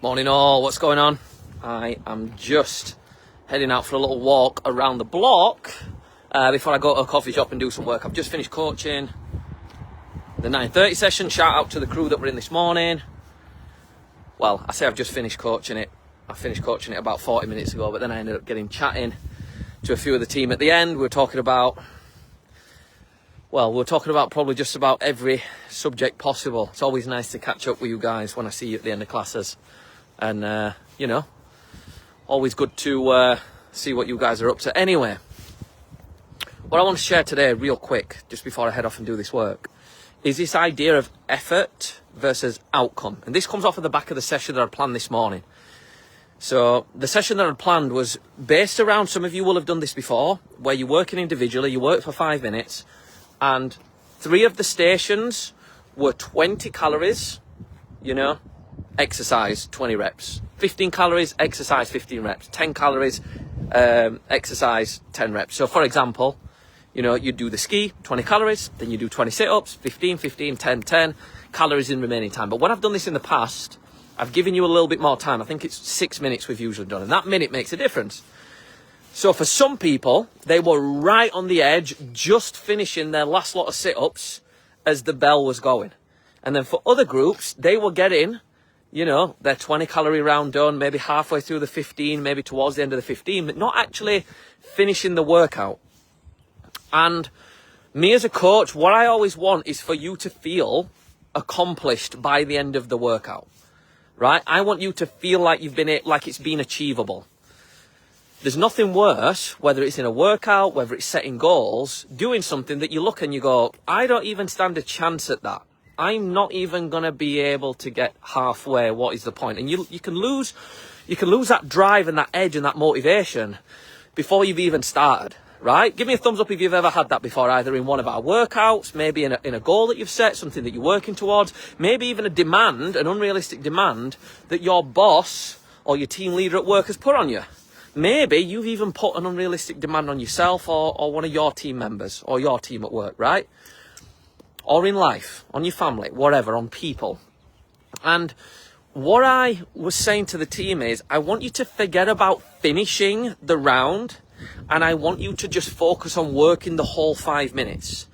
Morning all, what's going on? I am just heading out for a little walk around the block before I go to a coffee shop and do some work. I've just finished coaching the 9:30 session. Shout out to the crew that were in this morning. Well, I say I've just finished coaching it. I finished coaching it about 40 minutes ago, but then I ended up getting chatting to a few of the team at the end. We were talking about probably just about every subject possible. It's always nice to catch up with you guys when I see you at the end of classes. And, always good to see what you guys are up to. Anyway, what I want to share today real quick, just before I head off and do this work, is this idea of effort versus outcome. And this comes off of the back of the session that I planned this morning. So the session that I planned was based around, some of you will have done this before, where you're working individually, you work for 5 minutes, and 3 of the stations were 20 calories, exercise 20 reps, 15 calories, exercise 15 reps, 10 calories, exercise 10 reps. So for example, you do the ski, 20 calories, then you do 20 sit-ups, 15, 15, 10, 10 calories in remaining time. But when I've done this in the past, I've given you a little bit more time. I think it's 6 minutes we've usually done, and that minute makes a difference. So for some people, they were right on the edge, just finishing their last lot of sit-ups as the bell was going. And then for other groups, they were getting, their 20 calorie round done, maybe halfway through the 15, maybe towards the end of the 15, but not actually finishing the workout. And me as a coach, what I always want is for you to feel accomplished by the end of the workout, right? I want you to feel like it's been achievable. There's nothing worse, whether it's in a workout, whether it's setting goals, doing something that you look and you go, I don't even stand a chance at that. I'm not even going to be able to get halfway. What is the point? And you can lose that drive and that edge and that motivation before you've even started, right? Give me a thumbs up if you've ever had that before, either in one of our workouts, maybe in a goal that you've set, something that you're working towards, maybe even an unrealistic demand that your boss or your team leader at work has put on you. Maybe you've even put an unrealistic demand on yourself or one of your team members or your team at work, right? Or in life, on your family, whatever, on people. And what I was saying to the team is, I want you to forget about finishing the round, and I want you to just focus on working the whole 5 minutes.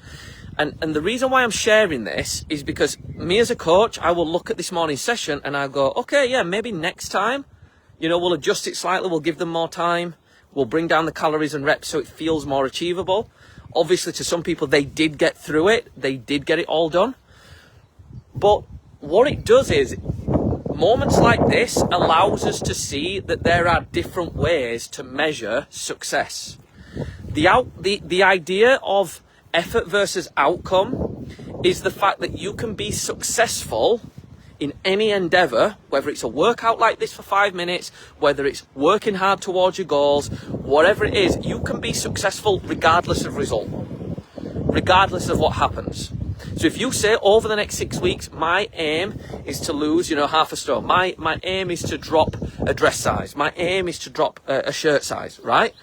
And the reason why I'm sharing this is because me as a coach, I will look at this morning's session and I'll go, okay, yeah, maybe next time, we'll adjust it slightly, we'll give them more time, we'll bring down the calories and reps so it feels more achievable. Obviously, to some people, they did get through it, they did get it all done. But what it does is, moments like this allows us to see that there are different ways to measure success. The idea of effort versus outcome is the fact that you can be successful in any endeavor, whether it's a workout like this for 5 minutes, whether it's working hard towards your goals, whatever it is, you can be successful regardless of result, regardless of what happens. So if you say over the next 6 weeks, my aim is to lose, half a stone. My aim is to drop a dress size. My aim is to drop a shirt size, right?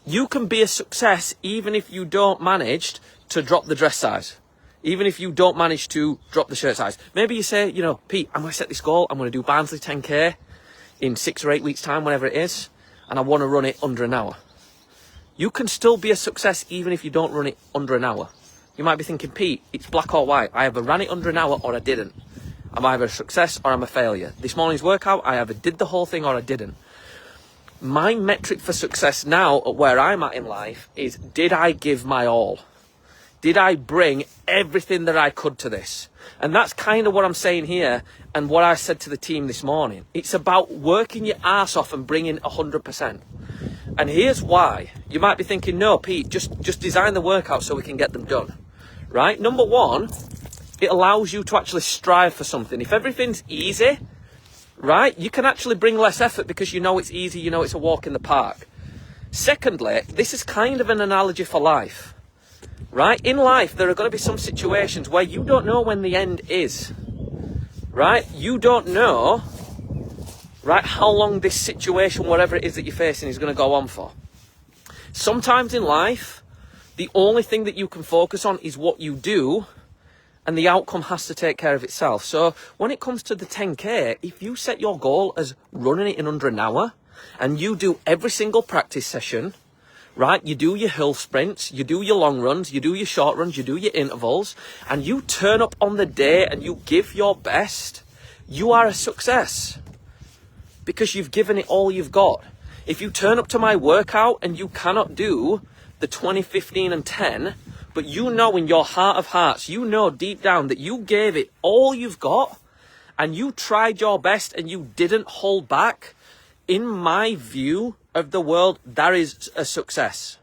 You can be a success even if you don't manage to drop the dress size. Even if you don't manage to drop the shirt size. Maybe you say, Pete, I'm going to set this goal. I'm going to do Barnsley 10K in 6 or 8 weeks' time, whatever it is. And I want to run it under an hour. You can still be a success even if you don't run it under an hour. You might be thinking, Pete, it's black or white. I either ran it under an hour or I didn't. I'm either a success or I'm a failure. This morning's workout, I either did the whole thing or I didn't. My metric for success now at where I'm at in life is, did I give my all? Did I bring everything that I could to this? And that's kind of what I'm saying here and what I said to the team this morning. It's about working your ass off and bringing 100%. And here's why. You might be thinking, no, Pete, just design the workout so we can get them done, right? Number one, it allows you to actually strive for something. If everything's easy, right, you can actually bring less effort because it's easy, it's a walk in the park. Secondly, this is kind of an analogy for life. Right? In life, there are going to be some situations where you don't know when the end is. Right? You don't know, right, how long this situation, whatever it is that you're facing, is going to go on for. Sometimes in life, the only thing that you can focus on is what you do and the outcome has to take care of itself. So when it comes to the 10K, if you set your goal as running it in under an hour, and you do every single practice session, right? You do your hill sprints, you do your long runs, you do your short runs, you do your intervals, and you turn up on the day and you give your best, you are a success. Because you've given it all you've got. If you turn up to my workout and you cannot do the 20, 15 and 10, but you know in your heart of hearts, you know deep down that you gave it all you've got and you tried your best and you didn't hold back, in my view of the world, that is a success.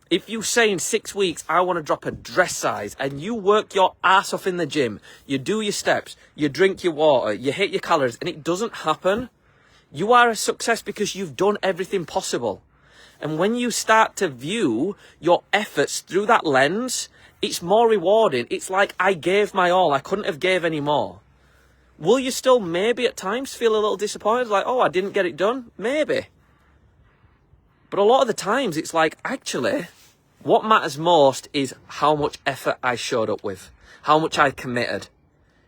If you say in 6 weeks, I want to drop a dress size, and you work your ass off in the gym, you do your steps, you drink your water, you hit your calories, and it doesn't happen, you are a success because you've done everything possible. And when you start to view your efforts through that lens, it's more rewarding. It's like, I gave my all, I couldn't have gave any more. Will you still maybe at times feel a little disappointed? Like, oh, I didn't get it done? Maybe. But a lot of the times it's like, actually, what matters most is how much effort I showed up with, how much I committed.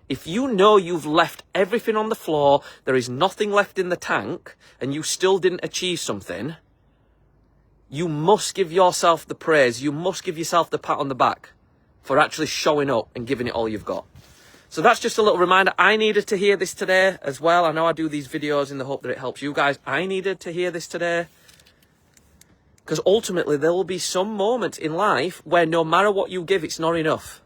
If you know you've left everything on the floor, there is nothing left in the tank, and you still didn't achieve something, you must give yourself the praise, you must give yourself the pat on the back for actually showing up and giving it all you've got. So that's just a little reminder. I needed to hear this today as well. I know I do these videos in the hope that it helps you guys. I needed to hear this today. Because ultimately, there will be some moments in life where no matter what you give, it's not enough.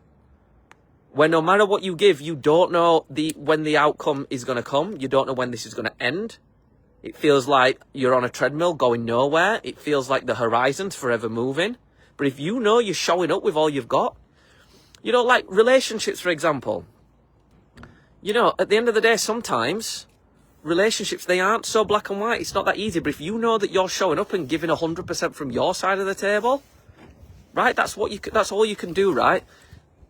Where no matter what you give, you don't know when the outcome is going to come. You don't know when this is going to end. It feels like you're on a treadmill going nowhere. It feels like the horizon's forever moving. But if you know you're showing up with all you've got, you know, like relationships, for example. You know, at the end of the day, sometimes relationships, they aren't so black and white. It's not that easy. But if you know that you're showing up and giving 100% from your side of the table, right? That's all you can do, right?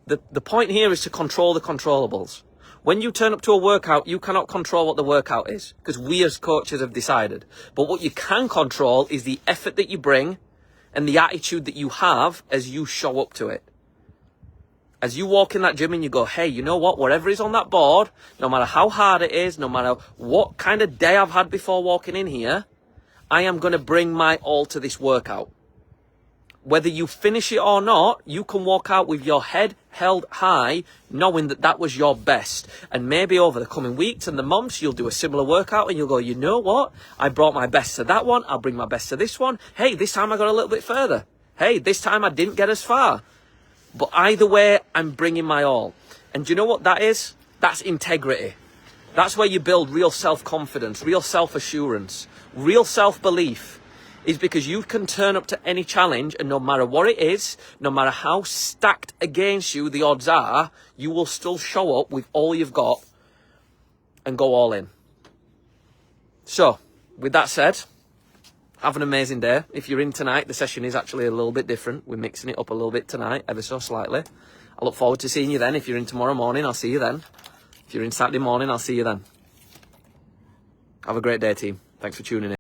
The point here is to control the controllables. When you turn up to a workout, you cannot control what the workout is because we as coaches have decided. But what you can control is the effort that you bring and the attitude that you have as you show up to it. As you walk in that gym and you go, hey, you know what? Whatever is on that board, no matter how hard it is, no matter what kind of day I've had before walking in here, I am going to bring my all to this workout. Whether you finish it or not, you can walk out with your head held high, knowing that that was your best. And maybe over the coming weeks and the months, you'll do a similar workout and you'll go, you know what? I brought my best to that one. I'll bring my best to this one. Hey, this time I got a little bit further. Hey, this time I didn't get as far. But either way, I'm bringing my all. And do you know what that is? That's integrity. That's where you build real self-confidence, real self-assurance, real self-belief. Is because you can turn up to any challenge and no matter what it is, no matter how stacked against you the odds are, you will still show up with all you've got and go all in. So, with that said, have an amazing day. If you're in tonight, the session is actually a little bit different. We're mixing it up a little bit tonight, ever so slightly. I look forward to seeing you then. If you're in tomorrow morning, I'll see you then. If you're in Saturday morning, I'll see you then. Have a great day, team. Thanks for tuning in.